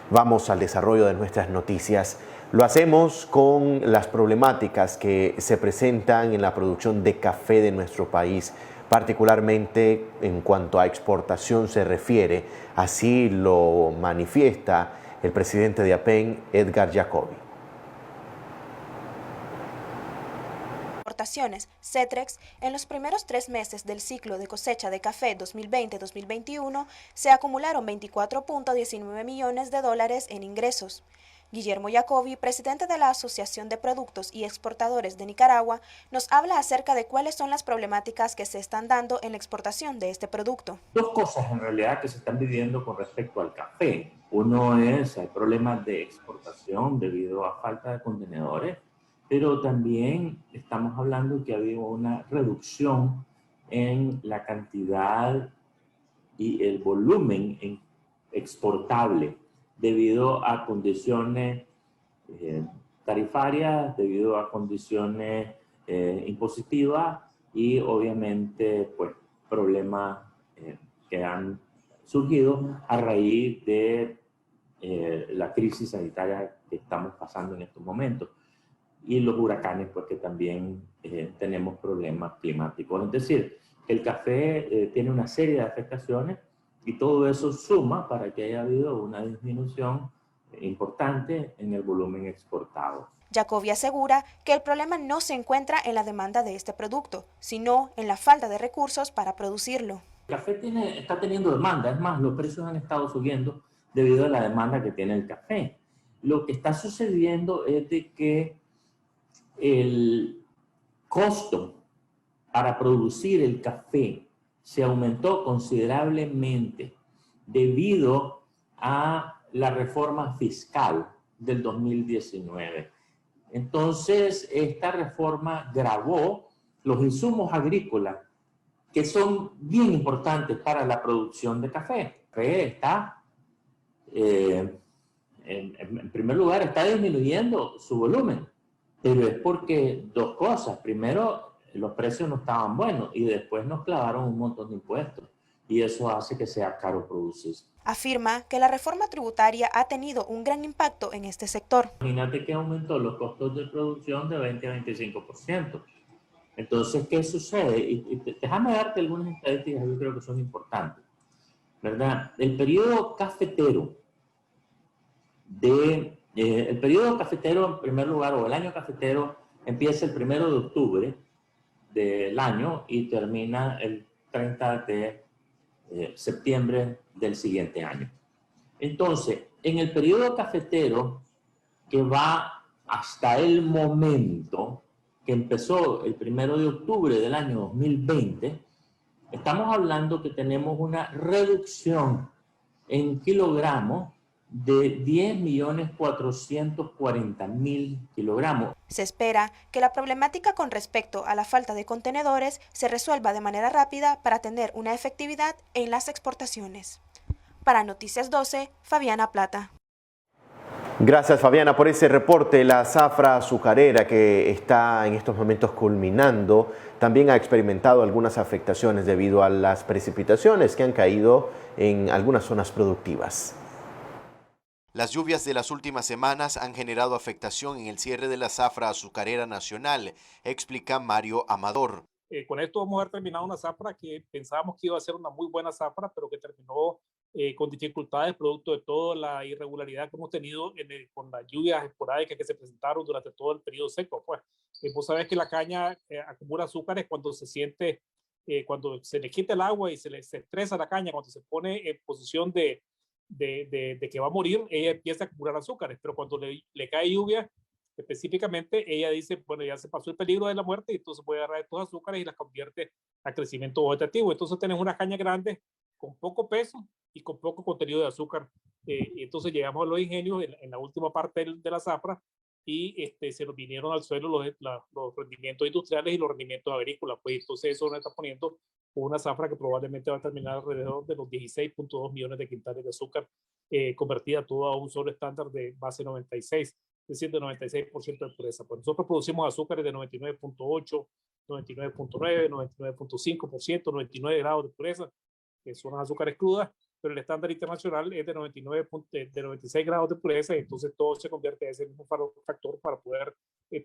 Vamos al desarrollo de nuestras noticias. Lo hacemos con las problemáticas que se presentan en la producción de café de nuestro país, particularmente en cuanto a exportación se refiere. Así lo manifiesta el presidente de APEN, Edgar Jacobi. Cetrex, en los primeros 3 meses del ciclo de cosecha de café 2020-2021 se acumularon $24.19 millones en ingresos. Guillermo Jacobi, presidente de la Asociación de Productos y Exportadores de Nicaragua, nos habla acerca de cuáles son las problemáticas que se están dando en la exportación de este producto. Dos cosas en realidad que se están viviendo con respecto al café. Uno es, hay problemas de exportación debido a falta de contenedores, pero también estamos hablando que ha habido una reducción en la cantidad y el volumen exportable debido a condiciones tarifarias, debido a condiciones impositivas y obviamente pues problemas que han surgido a raíz de la crisis sanitaria que estamos pasando en estos momentos y los huracanes, pues que también tenemos problemas climáticos. Es decir, el café tiene una serie de afectaciones y todo eso suma para que haya habido una disminución importante en el volumen exportado. Jacobi asegura que el problema no se encuentra en la demanda de este producto, sino en la falta de recursos para producirlo. El café está teniendo demanda, es más, los precios han estado subiendo debido a la demanda que tiene el café. Lo que está sucediendo es de que el costo para producir el café se aumentó considerablemente debido a la reforma fiscal del 2019. Entonces, esta reforma gravó los insumos agrícolas que son bien importantes para la producción de café. El café está, en primer lugar, está disminuyendo su volumen, pero es porque dos cosas. Primero, los precios no estaban buenos y después nos clavaron un montón de impuestos y eso hace que sea caro producir. Afirma que la reforma tributaria ha tenido un gran impacto en este sector. Imagínate que aumentó los costos de producción de 20 a 25%. Entonces, ¿qué sucede? Déjame darte algunas estadísticas que yo creo que son importantes, ¿verdad? El periodo cafetero, en primer lugar, o el año cafetero, empieza el 1 de octubre del año y termina el 30 de septiembre del siguiente año. Entonces, en el periodo cafetero que va hasta el momento que empezó el 1 de octubre del año 2020, estamos hablando que tenemos una reducción en kilogramos de 10.440.000 kilogramos. Se espera que la problemática con respecto a la falta de contenedores se resuelva de manera rápida para tener una efectividad en las exportaciones. Para Noticias 12, Fabiana Plata. Gracias, Fabiana, por ese reporte. La zafra azucarera, que está en estos momentos culminando, también ha experimentado algunas afectaciones debido a las precipitaciones que han caído en algunas zonas productivas. Las lluvias de las últimas semanas han generado afectación en el cierre de la zafra azucarera nacional, explica Mario Amador. Con esto vamos a haber terminado una zafra que pensábamos que iba a ser una muy buena zafra, pero que terminó con dificultades producto de toda la irregularidad que hemos tenido con las lluvias esporádicas que se presentaron durante todo el periodo seco. Pues, vos sabés que la caña acumula azúcares cuando se siente, cuando se le quita el agua y se estresa la caña, cuando se pone en posición de que va a morir, ella empieza a acumular azúcares, pero cuando le cae lluvia, específicamente, ella dice, bueno, ya se pasó el peligro de la muerte y entonces voy a agarrar estos azúcares y las convierte a crecimiento vegetativo. Entonces tenés una caña grande con poco peso y con poco contenido de azúcar. Y entonces llegamos a los ingenios en la última parte de la zafra y se nos vinieron al suelo los rendimientos industriales y los rendimientos agrícolas. Pues entonces eso nos está poniendo una zafra que probablemente va a terminar alrededor de los 16.2 millones de quintales de azúcar, convertida toda a un solo estándar de base 96, es decir, de 96% de pureza. Pues nosotros producimos azúcares de 99.8, 99.9, 99.5%, 99 grados de pureza, que son las azúcares crudas, pero el estándar internacional es de 96 grados de pureza, y entonces todo se convierte en ese mismo factor para poder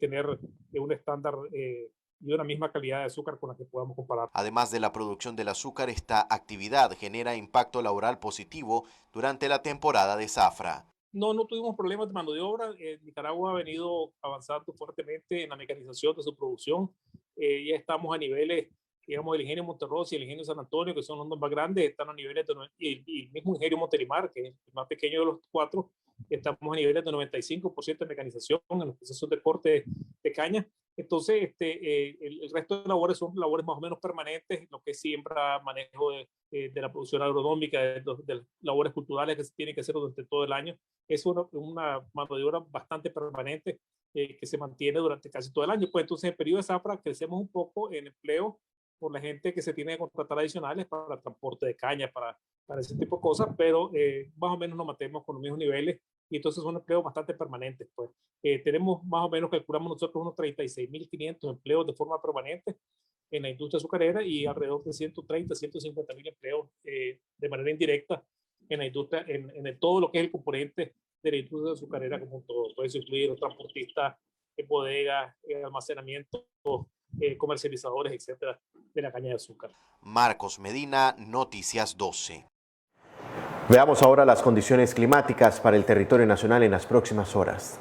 tener un estándar y una misma calidad de azúcar con la que podamos comparar. Además de la producción del azúcar, esta actividad genera impacto laboral positivo durante la temporada de zafra. No tuvimos problemas de mano de obra. Nicaragua ha venido avanzando fuertemente en la mecanización de su producción. Ya estamos a niveles, digamos, el ingenio Monterroso y el ingenio San Antonio, que son los más grandes, están a niveles y el mismo ingenio Montelimar, que es el más pequeño de los cuatro, estamos a niveles de 95% de mecanización en los procesos de corte de caña. Entonces, el resto de labores son labores más o menos permanentes, lo que es siembra, manejo de la producción agronómica, de labores culturales que se tienen que hacer durante todo el año. Es una mano de obra bastante permanente que se mantiene durante casi todo el año. Pues entonces, en el periodo de zafra crecemos un poco en empleo por la gente que se tiene que contratar adicionales para transporte de caña, para ese tipo de cosas, pero más o menos nos mantenemos con los mismos niveles, y entonces son empleos bastante permanentes. Pues tenemos más o menos, calculamos nosotros, unos 36.500 empleos de forma permanente en la industria azucarera, y alrededor de 130.000-150.000 empleos de manera indirecta en la industria, en todo lo que es el componente de la industria azucarera como un todo. Puede incluir transportistas, bodegas, almacenamiento, comercializadores, etcétera, de la caña de azúcar. Marcos Medina, Noticias 12. Veamos ahora las condiciones climáticas para el territorio nacional en las próximas horas.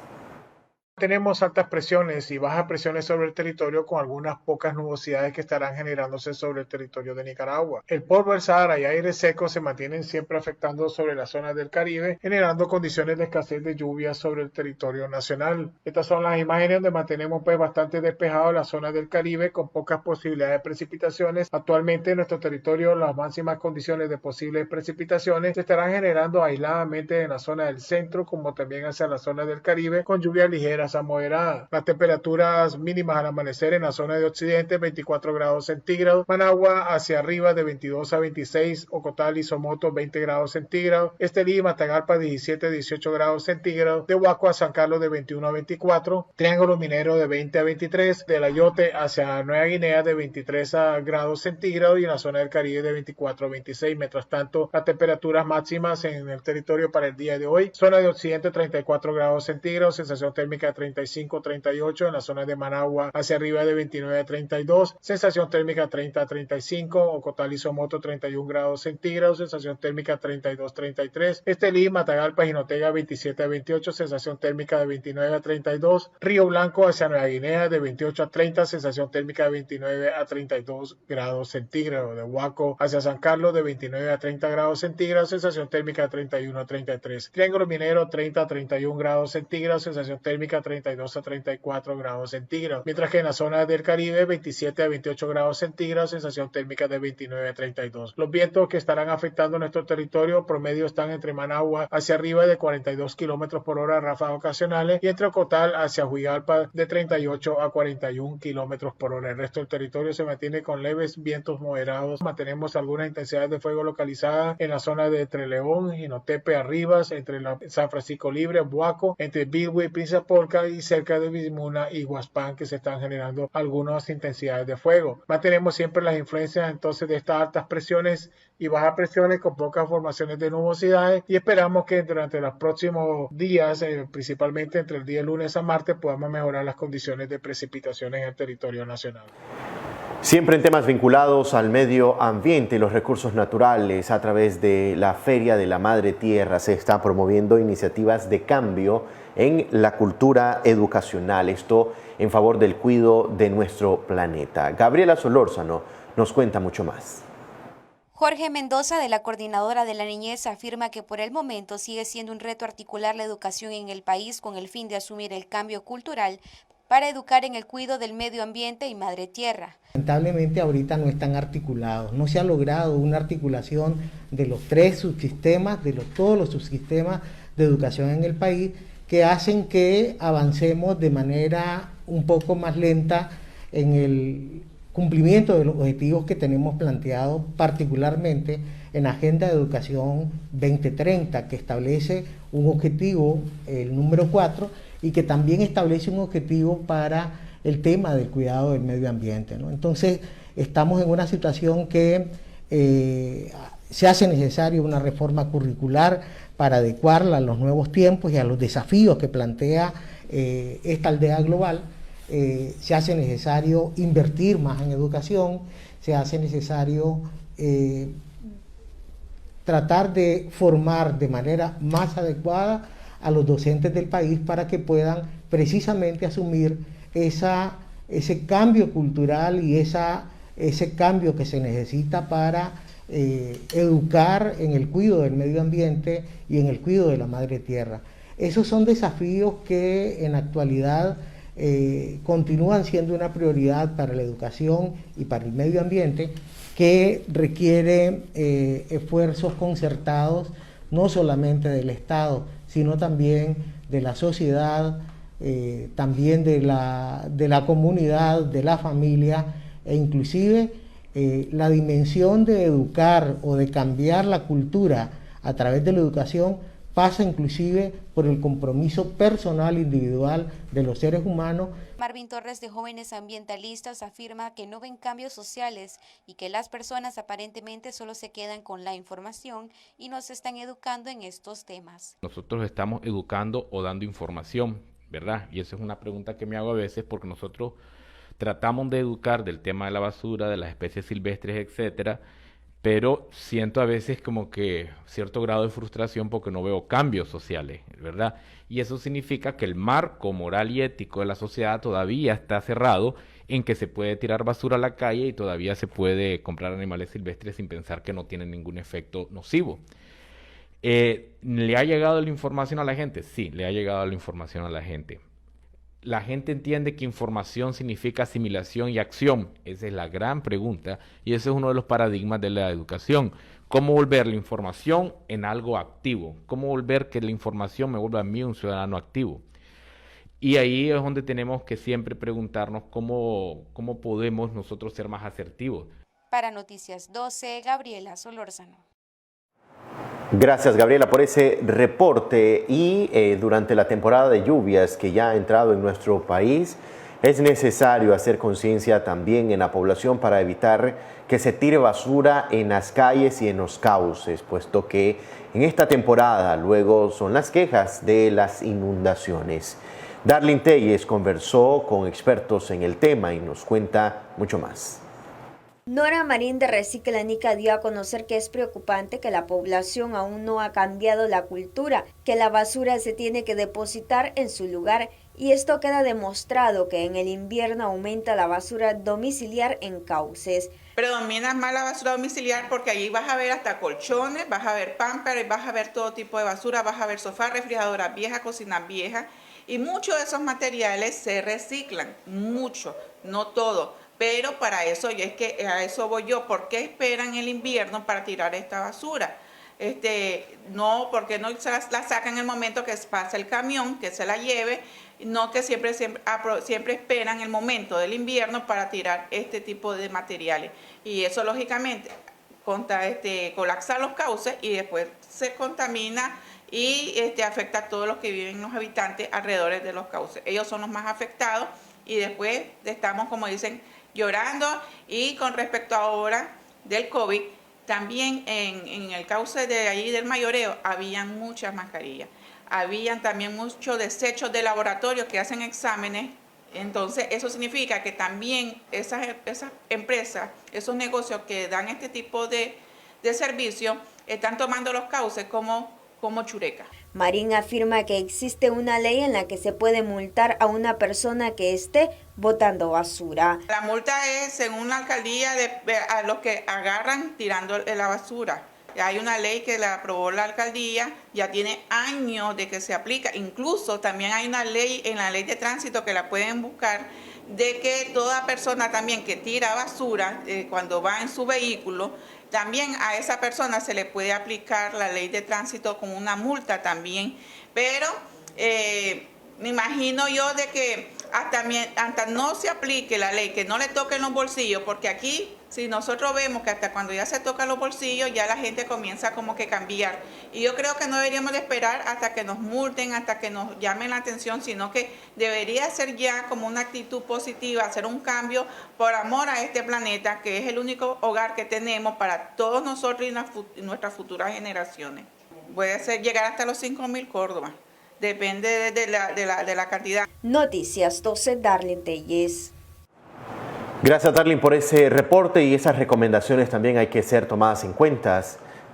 Tenemos altas presiones y bajas presiones sobre el territorio, con algunas pocas nubosidades que estarán generándose sobre el territorio de Nicaragua. El polvo del Sahara y aire seco se mantienen siempre afectando sobre las zonas del Caribe, generando condiciones de escasez de lluvias sobre el territorio nacional. Estas son las imágenes donde mantenemos bastante despejado las zonas del Caribe, con pocas posibilidades de precipitaciones. Actualmente en nuestro territorio las máximas condiciones de posibles precipitaciones se estarán generando aisladamente en la zona del centro, como también hacia la zona del Caribe, con lluvias ligeras a moderadas. Las temperaturas mínimas al amanecer en la zona de occidente, 24 grados centígrados, Managua hacia arriba de 22 a 26, Ocotal y Somoto 20 grados centígrados, Estelí y Matagalpa 17 a 18 grados centígrados, de Huaco a San Carlos de 21 a 24, Triángulo Minero de 20 a 23, de La Yote hacia Nueva Guinea de 23 grados centígrados, y en la zona del Caribe de 24 a 26. Mientras tanto, las temperaturas máximas en el territorio para el día de hoy: zona de occidente 34 grados centígrados, sensación térmica 35-38, en la zona de Managua hacia arriba de 29 a 32, sensación térmica 30 a 35, Ocotal y Somoto 31 grados centígrados, sensación térmica 32-33, Estelí, Matagalpa y Jinotega 27 a 28, sensación térmica de 29 a 32, Río Blanco hacia Nueva Guinea de 28 a 30, sensación térmica de 29 a 32 grados centígrados, de Huaco hacia San Carlos de 29 a 30 grados centígrados, sensación térmica de 31 a 33, Triángulo Minero 30 a 31 grados centígrados, sensación térmica 32 a 34 grados centígrados, mientras que en la zona del Caribe 27 a 28 grados centígrados, sensación térmica de 29 a 32. Los vientos que estarán afectando nuestro territorio promedio están entre Managua hacia arriba de 42 kilómetros por hora, ráfagas ocasionales, y entre Ocotal hacia Huigalpa de 38 a 41 kilómetros por hora. El resto del territorio se mantiene con leves vientos moderados. Mantenemos algunas intensidades de fuego localizadas en la zona de Entre León, Jinotepe, Arribas, entre San Francisco Libre, Buaco, entre Bilwi, Princesa Polka y cerca de Bismuna y Huaspán, que se están generando algunas intensidades de fuego. Mantenemos siempre las influencias entonces de estas altas presiones y bajas presiones con pocas formaciones de nubosidades, y esperamos que durante los próximos días, principalmente entre el día lunes a martes, podamos mejorar las condiciones de precipitaciones en el territorio nacional. Siempre en temas vinculados al medio ambiente y los recursos naturales, a través de la Feria de la Madre Tierra se están promoviendo iniciativas de cambio en la cultura educacional, esto en favor del cuidado de nuestro planeta. Gabriela Solórzano nos cuenta mucho más. Jorge Mendoza, de la Coordinadora de la Niñez, afirma que por el momento sigue siendo un reto articular la educación en el país con el fin de asumir el cambio cultural para educar en el cuidado del medio ambiente y madre tierra. Lamentablemente ahorita no están articulados, no se ha logrado una articulación de los tres subsistemas, todos los subsistemas de educación en el país, que hacen que avancemos de manera un poco más lenta en el cumplimiento de los objetivos que tenemos planteados, particularmente en la Agenda de Educación 2030, que establece un objetivo, el número 4, y que también establece un objetivo para el tema del cuidado del medio ambiente, ¿no? Entonces, estamos en una situación que se hace necesaria una reforma curricular para adecuarla a los nuevos tiempos y a los desafíos que plantea esta aldea global. Se hace necesario invertir más en educación, se hace necesario tratar de formar de manera más adecuada a los docentes del país para que puedan precisamente asumir ese cambio cultural y ese cambio que se necesita para educar en el cuidado del medio ambiente y en el cuidado de la madre tierra. Esos son desafíos que en la actualidad continúan siendo una prioridad para la educación y para el medio ambiente, que requiere esfuerzos concertados no solamente del Estado, sino también de la sociedad, también de la comunidad, de la familia, e inclusive la dimensión de educar o de cambiar la cultura a través de la educación pasa inclusive por el compromiso personal individual de los seres humanos. Marvin Torres, de Jóvenes Ambientalistas, afirma que no ven cambios sociales y que las personas aparentemente solo se quedan con la información y no se están educando en estos temas. Nosotros estamos educando o dando información, ¿verdad? Y esa es una pregunta que me hago a veces, porque nosotros tratamos de educar del tema de la basura, de las especies silvestres, etcétera, pero siento a veces como que cierto grado de frustración porque no veo cambios sociales, ¿verdad? Y eso significa que el marco moral y ético de la sociedad todavía está cerrado en que se puede tirar basura a la calle y todavía se puede comprar animales silvestres sin pensar que no tienen ningún efecto nocivo. ¿Le ha llegado la información a la gente? Sí, le ha llegado la información a la gente. La gente entiende que información significa asimilación y acción. Esa es la gran pregunta y ese es uno de los paradigmas de la educación. ¿Cómo volver la información en algo activo? ¿Cómo volver que la información me vuelva a mí un ciudadano activo? Y ahí es donde tenemos que siempre preguntarnos cómo podemos nosotros ser más asertivos. Para Noticias 12, Gabriela Solórzano. Gracias, Gabriela, por ese reporte. Y durante la temporada de lluvias que ya ha entrado en nuestro país, es necesario hacer conciencia también en la población para evitar que se tire basura en las calles y en los cauces, puesto que en esta temporada luego son las quejas de las inundaciones. Darlene Telles conversó con expertos en el tema y nos cuenta mucho más. Nora Marín de Reciclanica dio a conocer que es preocupante que la población aún no ha cambiado la cultura, que la basura se tiene que depositar en su lugar, y esto queda demostrado que en el invierno aumenta la basura domiciliar en cauces. Predomina más la basura domiciliar porque allí vas a ver hasta colchones, vas a ver pampers, vas a ver todo tipo de basura, vas a ver sofás, refrigeradoras viejas, cocinas viejas, y muchos de esos materiales se reciclan, mucho, no todo. Pero para eso, y es que a eso voy yo, ¿por qué esperan el invierno para tirar esta basura? No, porque no la sacan en el momento que pasa el camión, que se la lleve, no que siempre esperan el momento del invierno para tirar este tipo de materiales. Y eso lógicamente colapsa los cauces y después se contamina y afecta a todos los que viven, los habitantes alrededor de los cauces. Ellos son los más afectados y después estamos, como dicen, llorando. Y con respecto ahora del COVID, también en el cauce de allí del Mayoreo habían muchas mascarillas, habían también muchos desechos de laboratorio que hacen exámenes. Entonces eso significa que también esas empresas, esos negocios que dan este tipo de servicio, están tomando los cauces como chureca. Marín afirma que existe una ley en la que se puede multar a una persona que esté botando basura. La multa es según la alcaldía a los que agarran tirando la basura. Hay una ley que la aprobó la alcaldía, ya tiene años de que se aplica. Incluso también hay una ley en la ley de tránsito que la pueden buscar, de que toda persona también que tira basura cuando va en su vehículo, también a esa persona se le puede aplicar la ley de tránsito con una multa también. Pero me imagino yo de que hasta no se aplique la ley, que no le toquen los bolsillos, porque aquí Si nosotros vemos que hasta cuando ya se tocan los bolsillos, ya la gente comienza como que a cambiar. Y yo creo que no deberíamos de esperar hasta que nos multen, hasta que nos llamen la atención, sino que debería ser ya como una actitud positiva, hacer un cambio por amor a este planeta, que es el único hogar que tenemos para todos nosotros y nuestras futuras generaciones. Puede ser llegar hasta los 5.000 Córdoba, depende de la cantidad. Noticias 12, Darlene Telles. Gracias, Darlene, por ese reporte, y esas recomendaciones también hay que ser tomadas en cuenta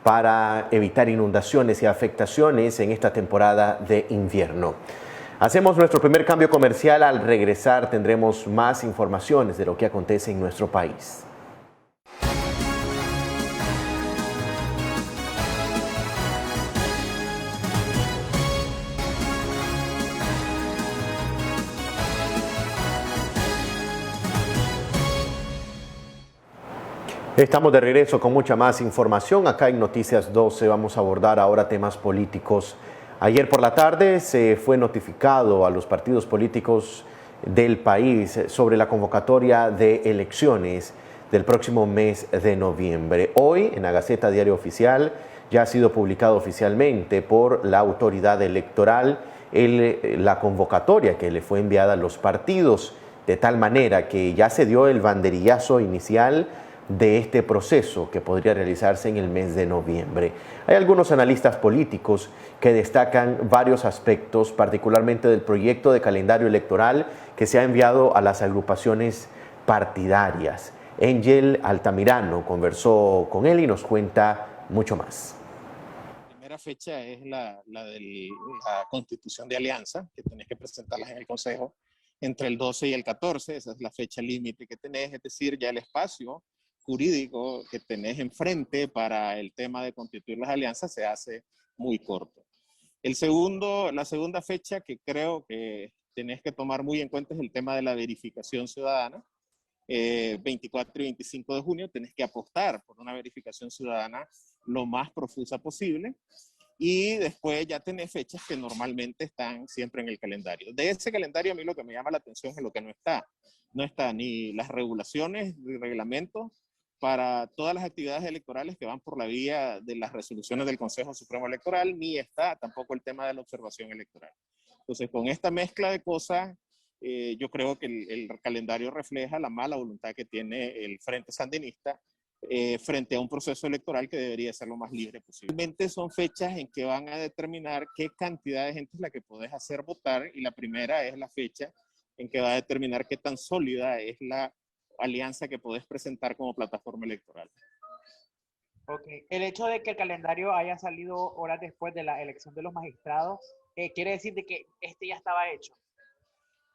para evitar inundaciones y afectaciones en esta temporada de invierno. Hacemos nuestro primer cambio comercial. Al regresar tendremos más informaciones de lo que acontece en nuestro país. Estamos de regreso con mucha más información. Acá en Noticias 12 vamos a abordar ahora temas políticos. Ayer por la tarde se fue notificado a los partidos políticos del país sobre la convocatoria de elecciones del próximo mes de noviembre. Hoy, en la Gaceta Diario Oficial, ya ha sido publicado oficialmente por la autoridad electoral la convocatoria que le fue enviada a los partidos, de tal manera que ya se dio el banderillazo inicial de este proceso que podría realizarse en el mes de noviembre. Hay algunos analistas políticos que destacan varios aspectos, particularmente del proyecto de calendario electoral que se ha enviado a las agrupaciones partidarias. Angel Altamirano conversó con él y nos cuenta mucho más. La primera fecha es la de la constitución de alianza, que tenés que presentarlas en el Consejo entre el 12 y el 14, esa es la fecha límite que tenés, es decir, ya el espacio jurídico que tenés enfrente para el tema de constituir las alianzas se hace muy corto. La segunda fecha que creo que tenés que tomar muy en cuenta es el tema de la verificación ciudadana. 24 y 25 de junio tenés que apostar por una verificación ciudadana lo más profusa posible, y después ya tenés fechas que normalmente están siempre en el calendario. De ese calendario a mí lo que me llama la atención es lo que no está. No está ni las regulaciones ni reglamentos para todas las actividades electorales que van por la vía de las resoluciones del Consejo Supremo Electoral, ni está tampoco el tema de la observación electoral. Entonces, con esta mezcla de cosas, yo creo que el calendario refleja la mala voluntad que tiene el Frente Sandinista frente a un proceso electoral que debería ser lo más libre posible. Realmente son fechas en que van a determinar qué cantidad de gente es la que podés hacer votar, y la primera es la fecha en que va a determinar qué tan sólida es la alianza que podés presentar como plataforma electoral. Ok, el hecho de que el calendario haya salido horas después de la elección de los magistrados, quiere decir de que este ya estaba hecho.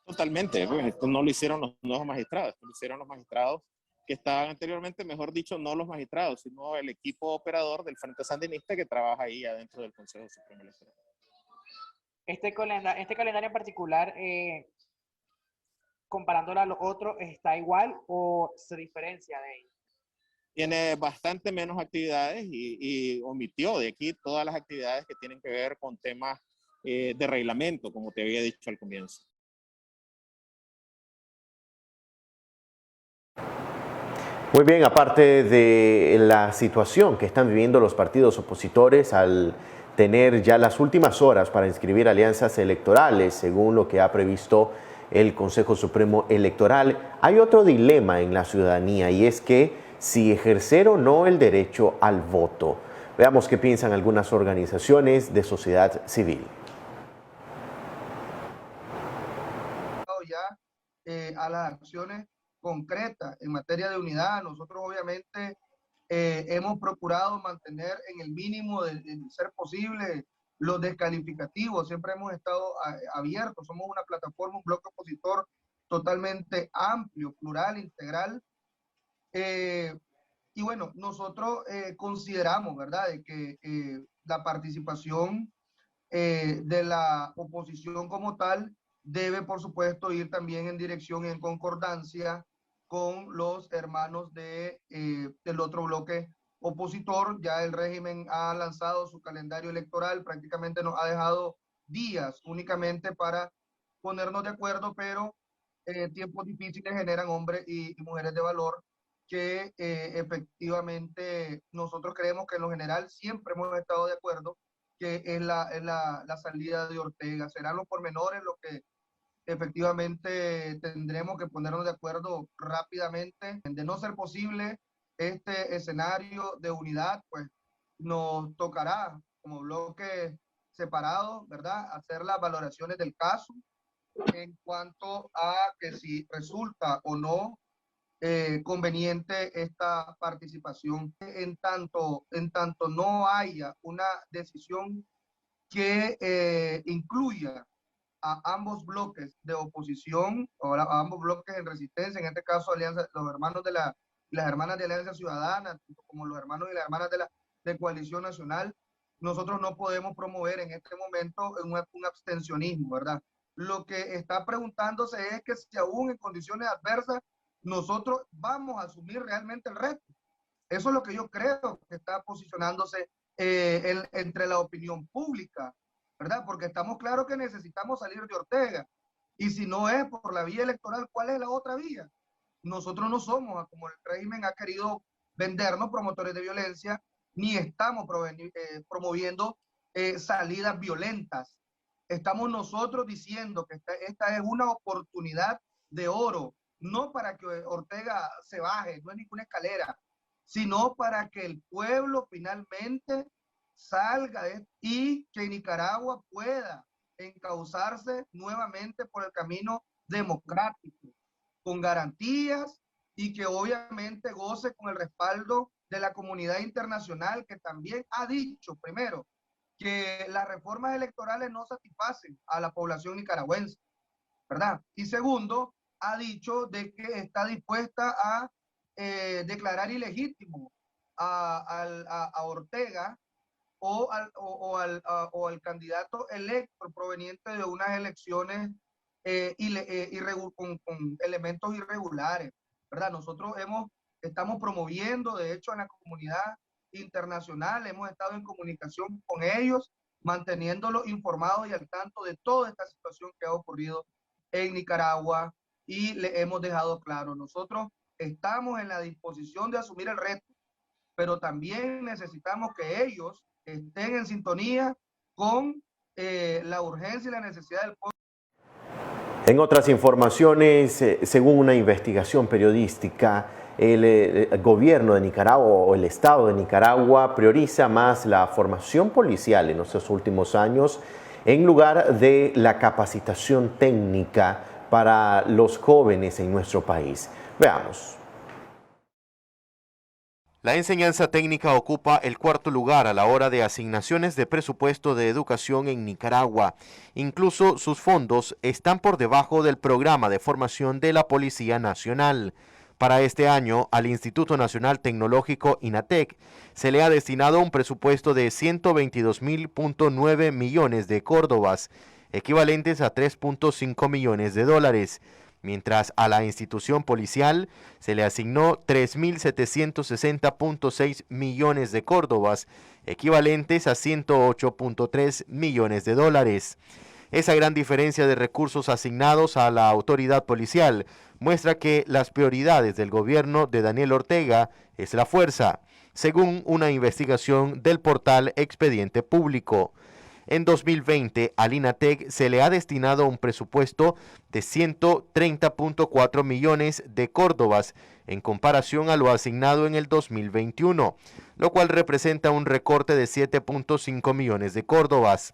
Totalmente, pues esto no lo hicieron los nuevos magistrados, esto lo hicieron los magistrados que estaban anteriormente, mejor dicho, no los magistrados, sino el equipo operador del Frente Sandinista que trabaja ahí adentro del Consejo Supremo Electoral. Este calendario en particular, comparándolo a los otros, ¿está igual o se diferencia de ellos? Tiene bastante menos actividades y omitió de aquí todas las actividades que tienen que ver con temas de reglamento, como te había dicho al comienzo. Muy bien, aparte de la situación que están viviendo los partidos opositores al tener ya las últimas horas para inscribir alianzas electorales, según lo que ha previsto el Consejo Supremo Electoral, hay otro dilema en la ciudadanía, y es que si ejercer o no el derecho al voto. Veamos qué piensan algunas organizaciones de sociedad civil. A las acciones concretas en materia de unidad, nosotros obviamente hemos procurado mantener en el mínimo de ser posible los descalificativos, siempre hemos estado abiertos, somos una plataforma, un bloque opositor totalmente amplio, plural, integral, y bueno, nosotros consideramos, ¿verdad?, de que la participación de la oposición como tal debe, por supuesto, ir también en dirección y en concordancia con los hermanos del otro bloque opositor. Ya el régimen ha lanzado su calendario electoral, prácticamente nos ha dejado días únicamente para ponernos de acuerdo, pero tiempos difíciles generan hombres y mujeres de valor que efectivamente nosotros creemos que en lo general siempre hemos estado de acuerdo que es la salida de Ortega. Serán los pormenores lo que efectivamente tendremos que ponernos de acuerdo rápidamente. De no ser posible este escenario de unidad, pues nos tocará como bloque separado, ¿verdad?, hacer las valoraciones del caso en cuanto a que si resulta o no conveniente esta participación. En tanto no haya una decisión que incluya a ambos bloques de oposición o a ambos bloques en resistencia, en este caso Alianza, los hermanos de las hermanas de Alianza Ciudadana, como los hermanos y las hermanas de Coalición Nacional, nosotros no podemos promover en este momento un abstencionismo, ¿verdad? Lo que está preguntándose es que si aún en condiciones adversas nosotros vamos a asumir realmente el reto. Eso es lo que yo creo que está posicionándose entre la opinión pública, ¿verdad? Porque estamos claros que necesitamos salir de Ortega. Y si no es por la vía electoral, ¿cuál es la otra vía? Nosotros no somos, como el régimen ha querido vendernos, promotores de violencia, ni estamos promoviendo salidas violentas. Estamos nosotros diciendo que esta es una oportunidad de oro, no para que Ortega se baje, no es ninguna escalera, sino para que el pueblo finalmente salga y que Nicaragua pueda encauzarse nuevamente por el camino democrático, con garantías y que obviamente goce con el respaldo de la comunidad internacional, que también ha dicho, primero, que las reformas electorales no satisfacen a la población nicaragüense, ¿verdad? Y segundo, ha dicho de que está dispuesta a declarar ilegítimo a Ortega o al candidato electo proveniente de unas elecciones con elementos irregulares, ¿verdad? Nosotros estamos promoviendo, de hecho, en la comunidad internacional, hemos estado en comunicación con ellos, manteniéndolos informados y al tanto de toda esta situación que ha ocurrido en Nicaragua, y le hemos dejado claro, nosotros estamos en la disposición de asumir el reto, pero también necesitamos que ellos estén en sintonía con la urgencia y la necesidad del pueblo. En otras informaciones, según una investigación periodística, el gobierno de Nicaragua o el Estado de Nicaragua prioriza más la formación policial en estos últimos años en lugar de la capacitación técnica para los jóvenes en nuestro país. Veamos. La enseñanza técnica ocupa el cuarto lugar a la hora de asignaciones de presupuesto de educación en Nicaragua. Incluso sus fondos están por debajo del programa de formación de la Policía Nacional. Para este año, al Instituto Nacional Tecnológico INATEC se le ha destinado un presupuesto de 122.9 millones de córdobas, equivalentes a 3.5 millones de dólares. Mientras a la institución policial se le asignó 3.760.6 millones de córdobas, equivalentes a 108.3 millones de dólares. Esa gran diferencia de recursos asignados a la autoridad policial muestra que las prioridades del gobierno de Daniel Ortega es la fuerza, según una investigación del portal Expediente Público. En 2020, al INATEC se le ha destinado un presupuesto de 130.4 millones de córdobas en comparación a lo asignado en el 2021, lo cual representa un recorte de 7.5 millones de córdobas.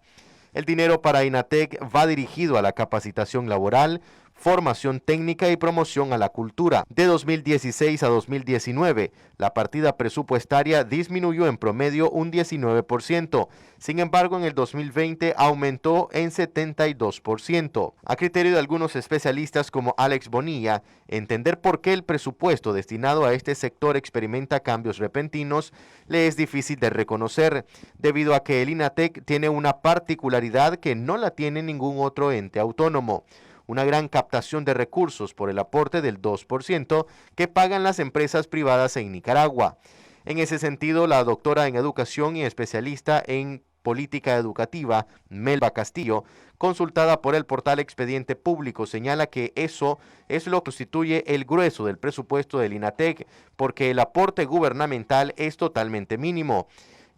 El dinero para INATEC va dirigido a la capacitación laboral, formación técnica y promoción a la cultura. De 2016 a 2019, la partida presupuestaria disminuyó en promedio un 19%. Sin embargo, en el 2020 aumentó en 72%. A criterio de algunos especialistas como Alex Bonilla, entender por qué el presupuesto destinado a este sector experimenta cambios repentinos le es difícil de reconocer, debido a que el INATEC tiene una particularidad que no la tiene ningún otro ente autónomo: una gran captación de recursos por el aporte del 2% que pagan las empresas privadas en Nicaragua. En ese sentido, la doctora en educación y especialista en Política Educativa, Melba Castillo, consultada por el portal Expediente Público, señala que eso es lo que constituye el grueso del presupuesto del INATEC, porque el aporte gubernamental es totalmente mínimo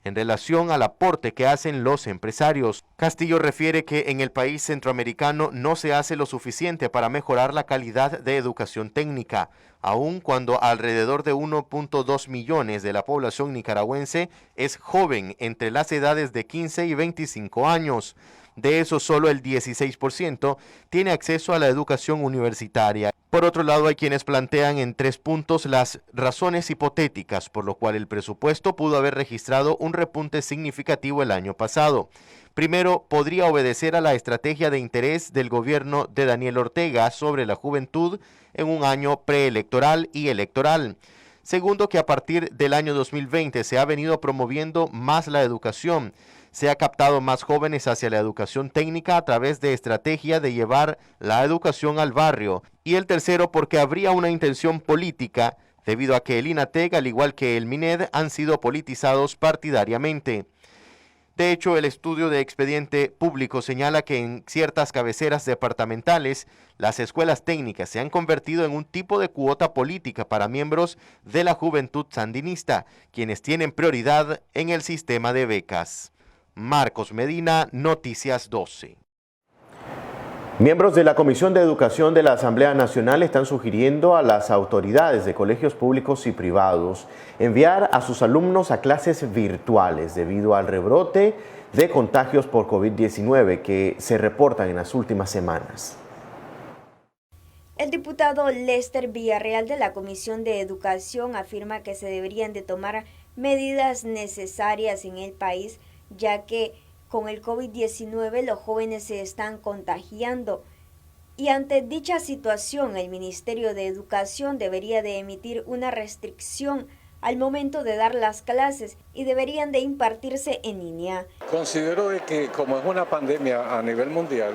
en relación al aporte que hacen los empresarios. Castillo refiere que en el país centroamericano no se hace lo suficiente para mejorar la calidad de educación técnica, aun cuando alrededor de 1.2 millones de la población nicaragüense es joven entre las edades de 15 y 25 años. De eso, solo el 16% tiene acceso a la educación universitaria. Por otro lado, hay quienes plantean en 3 puntos las razones hipotéticas por lo cual el presupuesto pudo haber registrado un repunte significativo el año pasado. Primero, podría obedecer a la estrategia de interés del gobierno de Daniel Ortega sobre la juventud en un año preelectoral y electoral. Segundo, que a partir del año 2020 se ha venido promoviendo más la educación. Se ha captado más jóvenes hacia la educación técnica a través de estrategia de llevar la educación al barrio. Y el tercero, porque habría una intención política, debido a que el INATEC, al igual que el MINED, han sido politizados partidariamente. De hecho, el estudio de Expediente Público señala que en ciertas cabeceras departamentales, las escuelas técnicas se han convertido en un tipo de cuota política para miembros de la juventud sandinista, quienes tienen prioridad en el sistema de becas. Marcos Medina, Noticias 12. Miembros de la Comisión de Educación de la Asamblea Nacional están sugiriendo a las autoridades de colegios públicos y privados enviar a sus alumnos a clases virtuales debido al rebrote de contagios por COVID-19 que se reportan en las últimas semanas. El diputado Lester Villarreal de la Comisión de Educación afirma que se deberían de tomar medidas necesarias en el país, ya que con el COVID-19 los jóvenes se están contagiando y ante dicha situación el Ministerio de Educación debería de emitir una restricción al momento de dar las clases y deberían de impartirse en línea. Considero de que como es una pandemia a nivel mundial,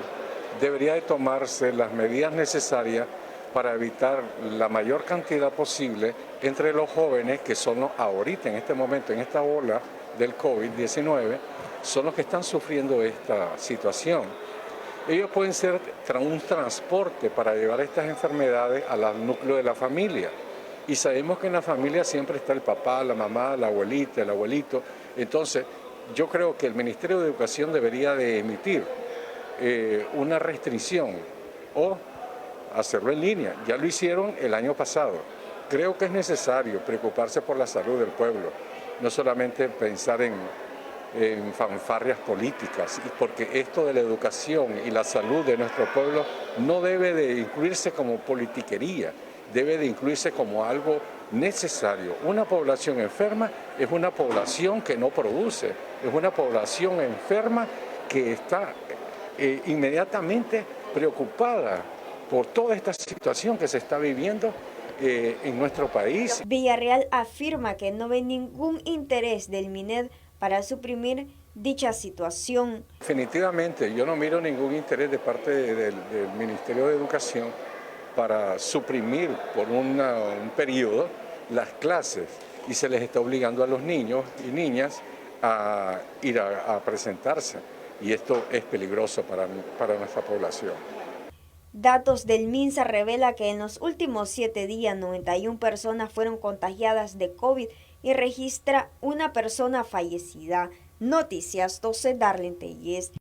debería de tomarse las medidas necesarias para evitar la mayor cantidad posible entre los jóvenes que son ahorita, en este momento, en esta ola del COVID-19, son los que están sufriendo esta situación. Ellos pueden ser un transporte para llevar estas enfermedades al núcleo de la familia. Y sabemos que en la familia siempre está el papá, la mamá, la abuelita, el abuelito. Entonces, yo creo que el Ministerio de Educación debería de emitir una restricción o hacerlo en línea. Ya lo hicieron el año pasado. Creo que es necesario preocuparse por la salud del pueblo, no solamente pensar en fanfarrias políticas, porque esto de la educación y la salud de nuestro pueblo no debe de incluirse como politiquería, debe de incluirse como algo necesario. Una población enferma es una población que no produce, es una población enferma que está inmediatamente preocupada por toda esta situación que se está viviendo en nuestro país. Villarreal afirma que no ve ningún interés del MINED para suprimir dicha situación. Definitivamente, yo no miro ningún interés de parte del Ministerio de Educación para suprimir por un periodo las clases y se les está obligando a los niños y niñas a ir a presentarse y esto es peligroso para nuestra población. Datos del MINSA revela que en los últimos 7 días 91 personas fueron contagiadas de COVID y registra una persona fallecida. Noticias 12, Darlene Telles.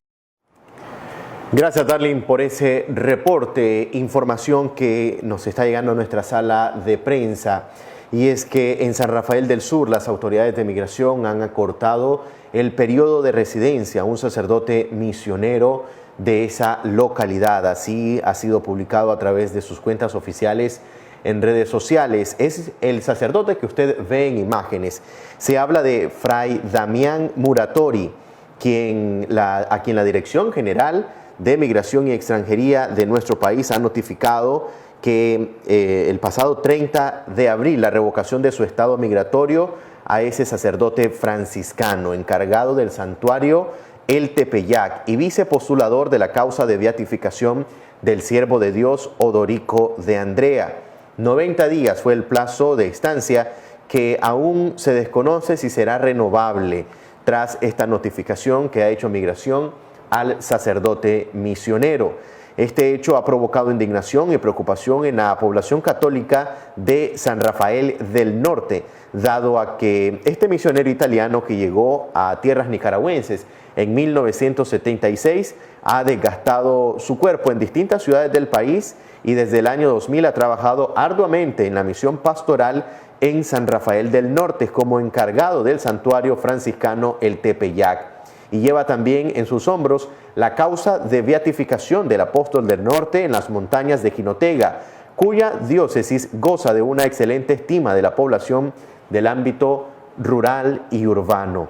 Gracias, Darlene, por ese reporte, información que nos está llegando a nuestra sala de prensa. Y es que en San Rafael del Sur las autoridades de migración han acortado el periodo de residencia a un sacerdote misionero de esa localidad. Así ha sido publicado a través de sus cuentas oficiales en redes sociales. Es el sacerdote que usted ve en imágenes. Se habla de Fray Damián Muratori, a quien la Dirección General de Migración y Extranjería de nuestro país ha notificado que el pasado 30 de abril la revocación de su estado migratorio a ese sacerdote franciscano encargado del santuario El Tepeyac y vicepostulador de la causa de beatificación del siervo de Dios Odorico de Andrea. 90 días fue el plazo de estancia que aún se desconoce si será renovable. tras esta notificación que ha hecho Migración al sacerdote misionero. Este hecho ha provocado indignación y preocupación en la población católica de San Rafael del Norte, dado a que este misionero italiano que llegó a tierras nicaragüenses en 1976 ha desgastado su cuerpo en distintas ciudades del país y desde el año 2000 ha trabajado arduamente en la misión pastoral en San Rafael del Norte como encargado del santuario franciscano El Tepeyac, y lleva también en sus hombros la causa de beatificación del apóstol del norte en las montañas de Jinotega, cuya diócesis goza de una excelente estima de la población del ámbito rural y urbano.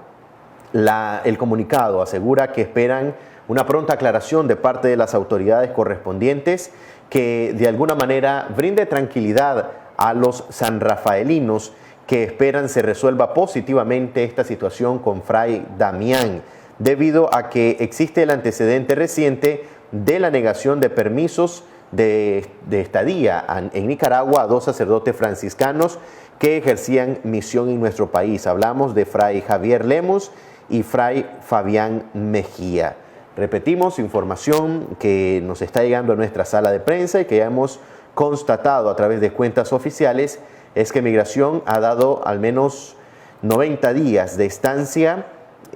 El comunicado asegura que esperan una pronta aclaración de parte de las autoridades correspondientes que de alguna manera brinde tranquilidad a los sanrafaelinos que esperan se resuelva positivamente esta situación con Fray Damián, debido a que existe el antecedente reciente de la negación de permisos de estadía en Nicaragua a dos sacerdotes franciscanos que ejercían misión en nuestro país. Hablamos de Fray Javier Lemus y Fray Fabián Mejía. Repetimos, información que nos está llegando a nuestra sala de prensa y que ya hemos constatado a través de cuentas oficiales, es que Migración ha dado al menos 90 días de estancia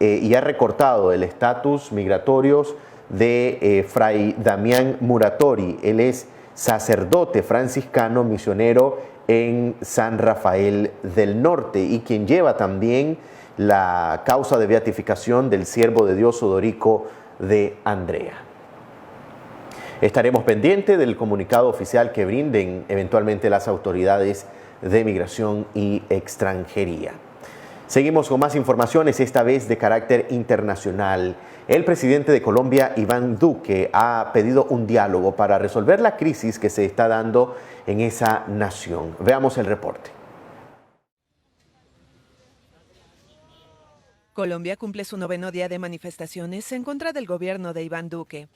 y ha recortado el estatus migratorio de Fray Damián Muratori. Él es sacerdote franciscano misionero en San Rafael del Norte y quien lleva también la causa de beatificación del siervo de Dios Odorico de Andrea. Estaremos pendientes del comunicado oficial que brinden eventualmente las autoridades de Migración y Extranjería. Seguimos con más informaciones, esta vez de carácter internacional. El presidente de Colombia, Iván Duque, ha pedido un diálogo para resolver la crisis que se está dando en esa nación. Veamos el reporte. Colombia cumple su 9º día de manifestaciones en contra del gobierno de Iván Duque.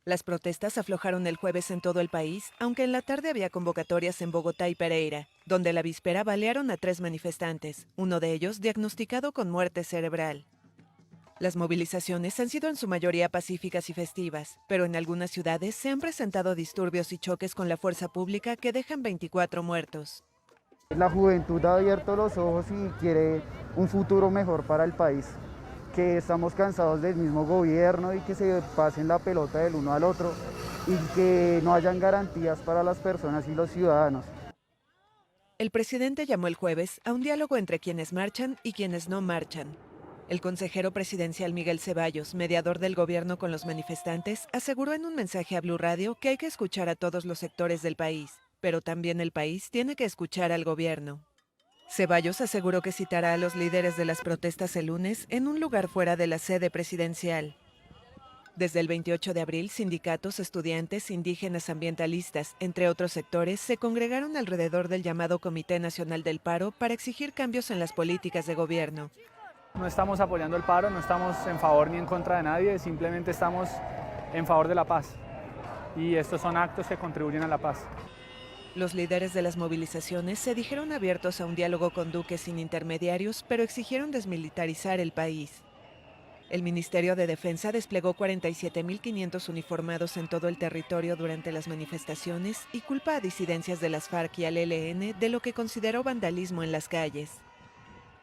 Las protestas aflojaron el jueves en todo el país, aunque en la tarde había convocatorias en Bogotá y Pereira, donde la víspera balearon a 3 manifestantes, uno de ellos diagnosticado con muerte cerebral. Las movilizaciones han sido en su mayoría pacíficas y festivas, pero en algunas ciudades se han presentado disturbios y choques con la fuerza pública que dejan 24 muertos. La juventud ha abierto los ojos y quiere un futuro mejor para el país, que estamos cansados del mismo gobierno y que se pasen la pelota del uno al otro y que no hayan garantías para las personas y los ciudadanos. El presidente llamó el jueves a un diálogo entre quienes marchan y quienes no marchan. El consejero presidencial Miguel Ceballos, mediador del gobierno con los manifestantes, aseguró en un mensaje a Blue Radio que hay que escuchar a todos los sectores del país, pero también el país tiene que escuchar al gobierno. Ceballos aseguró que citará a los líderes de las protestas el lunes en un lugar fuera de la sede presidencial. Desde el 28 de abril, sindicatos, estudiantes, indígenas, ambientalistas, entre otros sectores, se congregaron alrededor del llamado Comité Nacional del Paro para exigir cambios en las políticas de gobierno. No estamos apoyando el paro, no estamos en favor ni en contra de nadie, simplemente estamos en favor de la paz. Y estos son actos que contribuyen a la paz. Los líderes de las movilizaciones se dijeron abiertos a un diálogo con Duque sin intermediarios, pero exigieron desmilitarizar el país. El Ministerio de Defensa desplegó 47.500 uniformados en todo el territorio durante las manifestaciones y culpa a disidencias de las FARC y al ELN de lo que consideró vandalismo en las calles.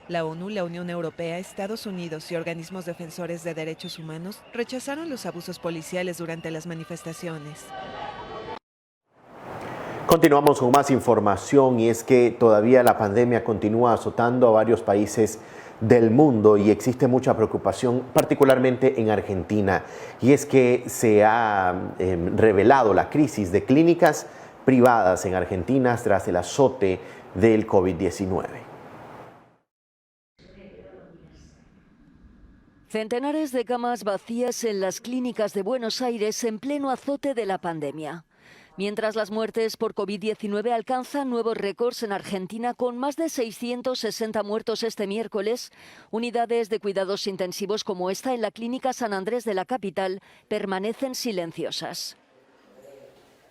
La ONU, la Unión Europea, Estados Unidos y organismos defensores de derechos humanos rechazaron los abusos policiales durante las manifestaciones. Continuamos con más información y es que todavía la pandemia continúa azotando a varios países del mundo y existe mucha preocupación, particularmente en Argentina. Y es que se ha revelado la crisis de clínicas privadas en Argentina tras el azote del COVID-19. Centenares de camas vacías en las clínicas de Buenos Aires en pleno azote de la pandemia. Mientras las muertes por COVID-19 alcanzan nuevos récords en Argentina con más de 660 muertos este miércoles, unidades de cuidados intensivos como esta en la Clínica San Andrés de la capital permanecen silenciosas.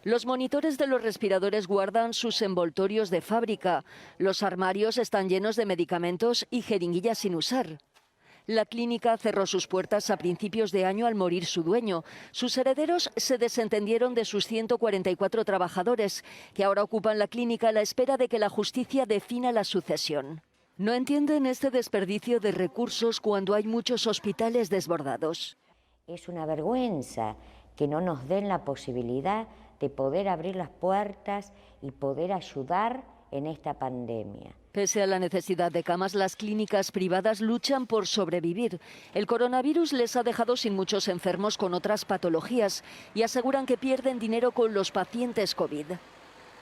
Los monitores de los respiradores guardan sus envoltorios de fábrica. Los armarios están llenos de medicamentos y jeringuillas sin usar. La clínica cerró sus puertas a principios de año al morir su dueño. Sus herederos se desentendieron de sus 144 trabajadores, que ahora ocupan la clínica a la espera de que la justicia defina la sucesión. No entienden este desperdicio de recursos cuando hay muchos hospitales desbordados. Es una vergüenza que no nos den la posibilidad de poder abrir las puertas y poder ayudar en esta pandemia. Pese a la necesidad de camas, las clínicas privadas luchan por sobrevivir. El coronavirus les ha dejado sin muchos enfermos con otras patologías y aseguran que pierden dinero con los pacientes COVID.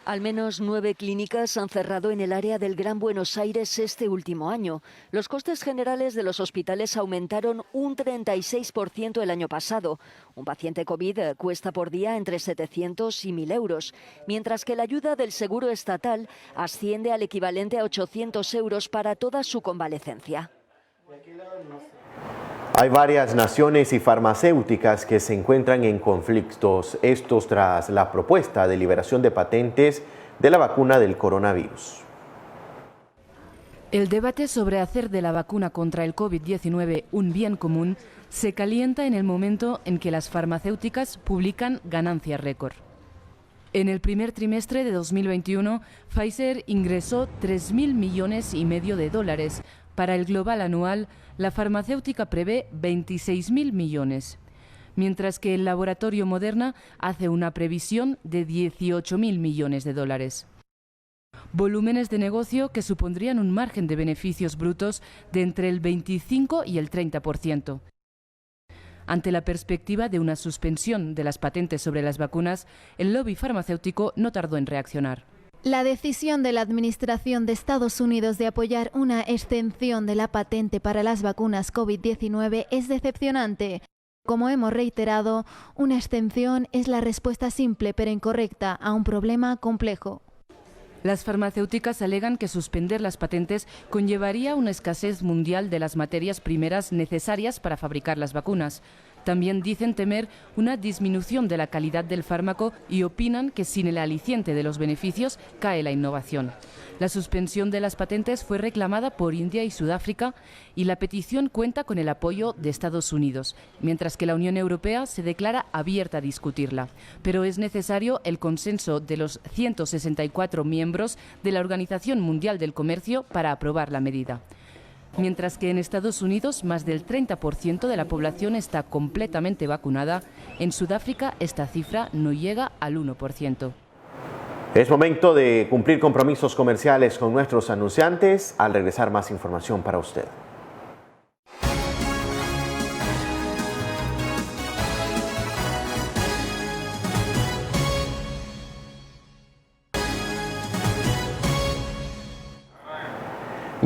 Al menos 9 clínicas han cerrado en el área del Gran Buenos Aires este último año. Los costes generales de los hospitales aumentaron un 36% el año pasado. Un paciente COVID cuesta por día entre 700 y 1.000 euros, mientras que la ayuda del seguro estatal asciende al equivalente a 800 euros para toda su convalecencia. Hay varias naciones y farmacéuticas que se encuentran en conflictos, estos tras la propuesta de liberación de patentes de la vacuna del coronavirus. El debate sobre hacer de la vacuna contra el COVID-19 un bien común se calienta en el momento en que las farmacéuticas publican ganancias récord. En el primer trimestre de 2021, Pfizer ingresó 3.000 millones y medio de dólares. Para el global anual, la farmacéutica prevé 26.000 millones, mientras que el laboratorio Moderna hace una previsión de 18.000 millones de dólares. Volúmenes de negocio que supondrían un margen de beneficios brutos de entre el 25 y el 30%. Ante la perspectiva de una suspensión de las patentes sobre las vacunas, el lobby farmacéutico no tardó en reaccionar. La decisión de la Administración de Estados Unidos de apoyar una extensión de la patente para las vacunas COVID-19 es decepcionante. Como hemos reiterado, una extensión es la respuesta simple pero incorrecta a un problema complejo. Las farmacéuticas alegan que suspender las patentes conllevaría una escasez mundial de las materias primeras necesarias para fabricar las vacunas. También dicen temer una disminución de la calidad del fármaco y opinan que sin el aliciente de los beneficios cae la innovación. La suspensión de las patentes fue reclamada por India y Sudáfrica y la petición cuenta con el apoyo de Estados Unidos, mientras que la Unión Europea se declara abierta a discutirla. Pero es necesario el consenso de los 164 miembros de la Organización Mundial del Comercio para aprobar la medida. Mientras que en Estados Unidos más del 30% de la población está completamente vacunada, en Sudáfrica esta cifra no llega al 1%. Es momento de cumplir compromisos comerciales con nuestros anunciantes. Al regresar, más información para usted.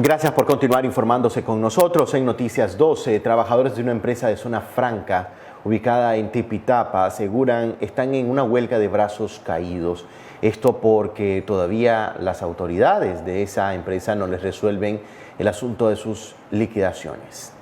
Gracias por continuar informándose con nosotros. En Noticias 12, trabajadores de una empresa de zona franca ubicada en Tipitapa aseguran están en una huelga de brazos caídos. Esto porque todavía las autoridades de esa empresa no les resuelven el asunto de sus liquidaciones.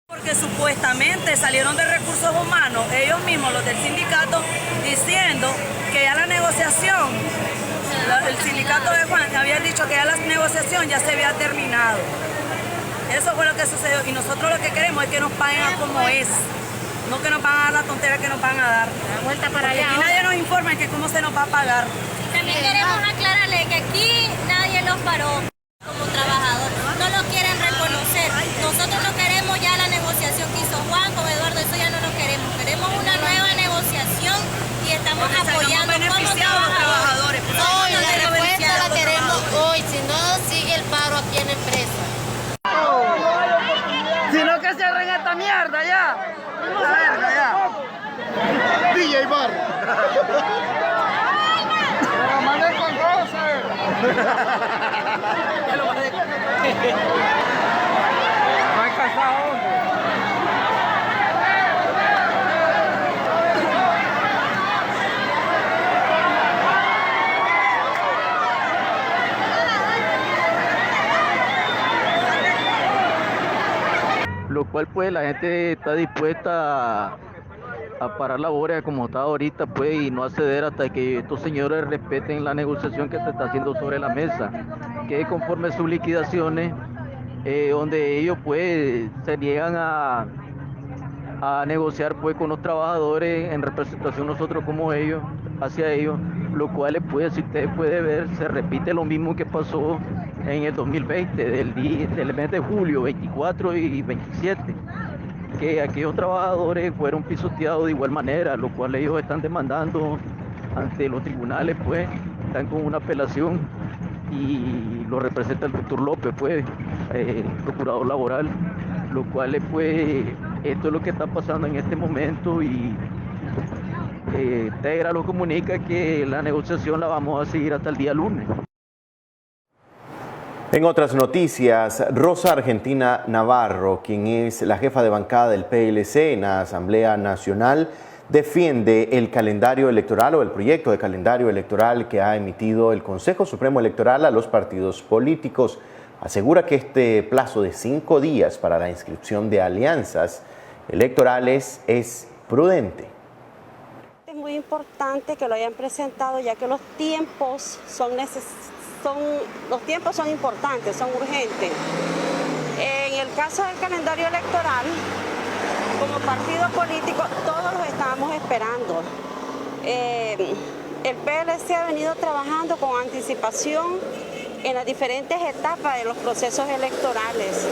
Porque supuestamente salieron de recursos humanos, ellos mismos, los del sindicato, diciendo que ya la negociación, el sindicato de Juan había dicho que ya la negociación ya se había terminado. Eso fue lo que sucedió y nosotros lo que queremos es que nos paguen a como es. No que nos van a dar la tontera que nos van a dar. La vuelta para allá. Aquí nadie nos informa de que cómo se nos va a pagar. También queremos aclararle que aquí nadie los paró como trabajadores. No lo quieren reconocer. Nosotros no queremos ya la negociación que hizo Juan con Eduardo. Eso ya no lo queremos. Queremos una nueva negociación y estamos apoyando como trabajadores. Hoy la respuesta la queremos hoy. Si no, sigue el paro aquí en la empresa. Sino que cierren esta mierda ya. La verga ya. DJ Bar. Pero manden con Roser. No hay casado. lo cual pues la gente está dispuesta a parar labores como está ahorita pues y no acceder hasta que estos señores respeten la negociación que se está haciendo sobre la mesa, que conforme sus liquidaciones, donde ellos pues se niegan a negociar pues con los trabajadores en representación nosotros como ellos, hacia ellos, lo cual pues si ustedes pueden ver se repite lo mismo que pasó en el 2020, del mes de julio 24 y 27, que aquellos trabajadores fueron pisoteados de igual manera, lo cual ellos están demandando ante los tribunales, pues están con una apelación y lo representa el doctor López, pues, procurador laboral, lo cual pues esto es lo que está pasando en este momento y Tegra lo comunica que la negociación la vamos a seguir hasta el día lunes. En otras noticias, Rosa Argentina Navarro, quien es la jefa de bancada del PLC en la Asamblea Nacional, defiende el calendario electoral o el proyecto de calendario electoral que ha emitido el Consejo Supremo Electoral a los partidos políticos. Asegura que este plazo de 5 días para la inscripción de alianzas electorales es prudente. Es muy importante que lo hayan presentado ya que los tiempos son importantes, son urgentes. En el caso del calendario electoral, como partido político, todos los estábamos esperando. El PLC ha venido trabajando con anticipación en las diferentes etapas de los procesos electorales.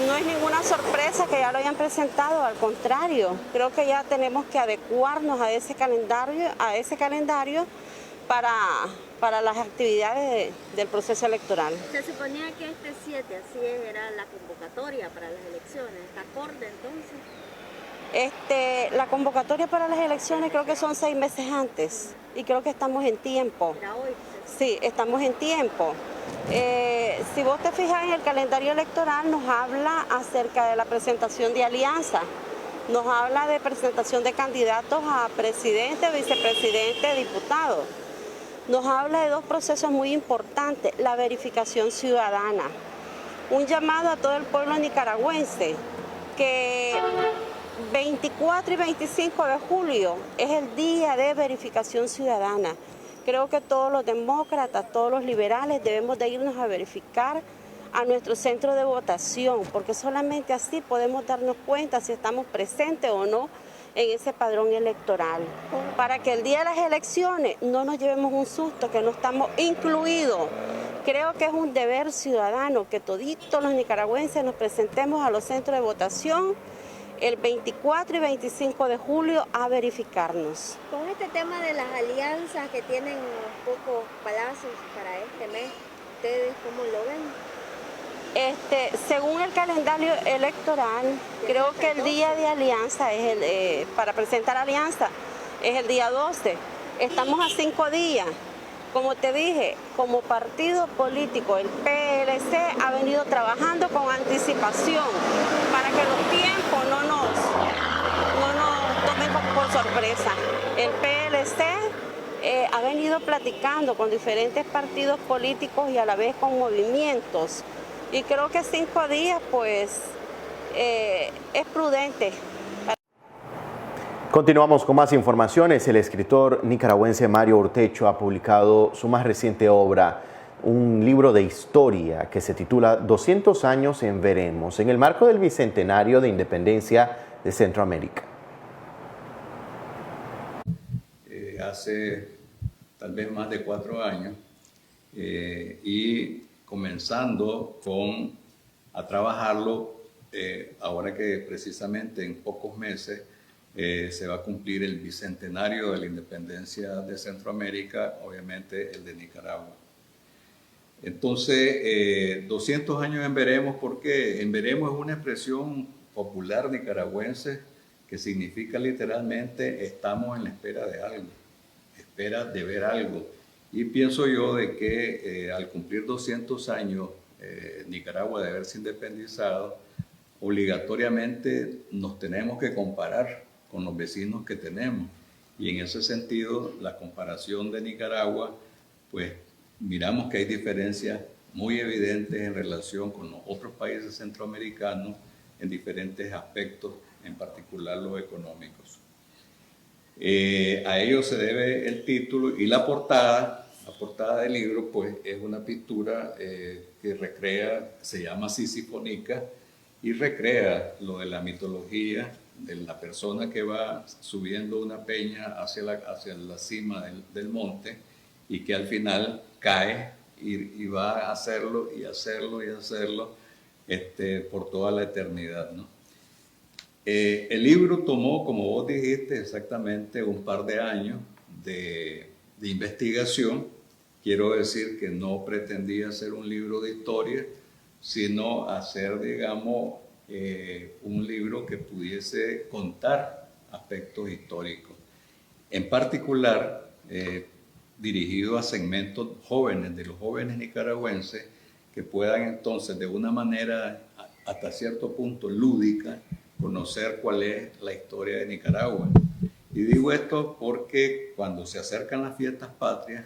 No es ninguna sorpresa que ya lo hayan presentado, al contrario, creo que ya tenemos que adecuarnos a ese calendario para las actividades del proceso electoral. Se suponía que este 7, así era la convocatoria para las elecciones, ¿está acorde entonces? La convocatoria para las elecciones creo que son 6 meses antes y creo que estamos en tiempo. ¿Era hoy? Sí, estamos en tiempo. Si vos te fijas en el calendario electoral nos habla acerca de la presentación de alianza, nos habla de presentación de candidatos a presidente, vicepresidente, diputado. Nos habla de 2 procesos muy importantes, la verificación ciudadana. Un llamado a todo el pueblo nicaragüense que 24 y 25 de julio es el día de verificación ciudadana. Creo que todos los demócratas, todos los liberales debemos de irnos a verificar a nuestro centro de votación, porque solamente así podemos darnos cuenta si estamos presentes o no en ese padrón electoral, para que el día de las elecciones no nos llevemos un susto que no estamos incluidos. Creo que es un deber ciudadano que toditos los nicaragüenses nos presentemos a los centros de votación el 24 y 25 de julio a verificarnos. Con este tema de las alianzas que tienen pocos plazos para este mes, ¿ustedes cómo lo ven? Según el calendario electoral, creo que el día de alianza es para presentar alianza es el día 12. Estamos a 5 días. Como te dije, como partido político, el PLC ha venido trabajando con anticipación para que los tiempos no nos tomen por sorpresa. El PLC ha venido platicando con diferentes partidos políticos y a la vez con movimientos. Y creo que 5 días, pues, es prudente. Continuamos con más informaciones. El escritor nicaragüense Mario Urtecho ha publicado su más reciente obra, un libro de historia que se titula 200 años en Veremos, en el marco del Bicentenario de Independencia de Centroamérica. Hace tal vez más de 4 años y comenzando a trabajarlo ahora que precisamente en pocos meses se va a cumplir el bicentenario de la independencia de Centroamérica, obviamente el de Nicaragua. Entonces, 200 años en Veremos, porque en Veremos es una expresión popular nicaragüense que significa literalmente estamos en la espera de algo, espera de ver algo. Y pienso yo de que al cumplir 200 años Nicaragua de haberse independizado, obligatoriamente nos tenemos que comparar con los vecinos que tenemos. Y en ese sentido, la comparación de Nicaragua, pues miramos que hay diferencias muy evidentes en relación con los otros países centroamericanos en diferentes aspectos, en particular los económicos. A ello se debe el título y la portada. La portada del libro pues es una pintura que recrea, se llama Sisifónica, y recrea lo de la mitología de la persona que va subiendo una peña hacia la cima del monte y que al final cae y va a hacerlo y hacerlo y hacerlo por toda la eternidad, ¿no? El libro tomó, como vos dijiste, exactamente un par de años de investigación. Quiero decir que no pretendía hacer un libro de historia, sino hacer, digamos, un libro que pudiese contar aspectos históricos. En particular, dirigido a segmentos jóvenes, de los jóvenes nicaragüenses, que puedan entonces de una manera hasta cierto punto lúdica conocer cuál es la historia de Nicaragua. Y digo esto porque cuando se acercan las fiestas patrias,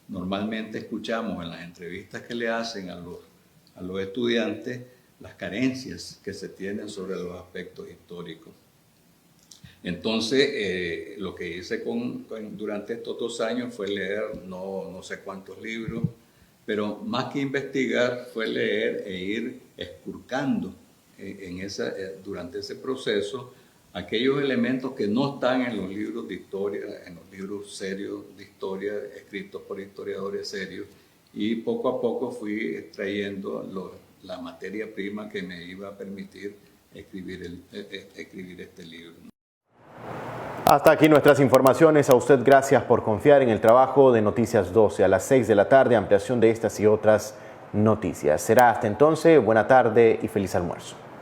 normalmente escuchamos en las entrevistas que le hacen a los estudiantes las carencias que se tienen sobre los aspectos históricos. Entonces, lo que hice durante estos 2 años fue leer no sé cuántos libros, pero más que investigar fue leer e ir esculcando durante ese proceso aquellos elementos que no están en los libros de historia, en los libros serios de historia escritos por historiadores serios, y poco a poco fui extrayendo la materia prima que me iba a permitir escribir este libro. Hasta aquí nuestras informaciones. A usted gracias por confiar en el trabajo de Noticias 12. A las 6 de la tarde, ampliación de estas y otras noticias. Será hasta entonces, buena tarde y feliz almuerzo.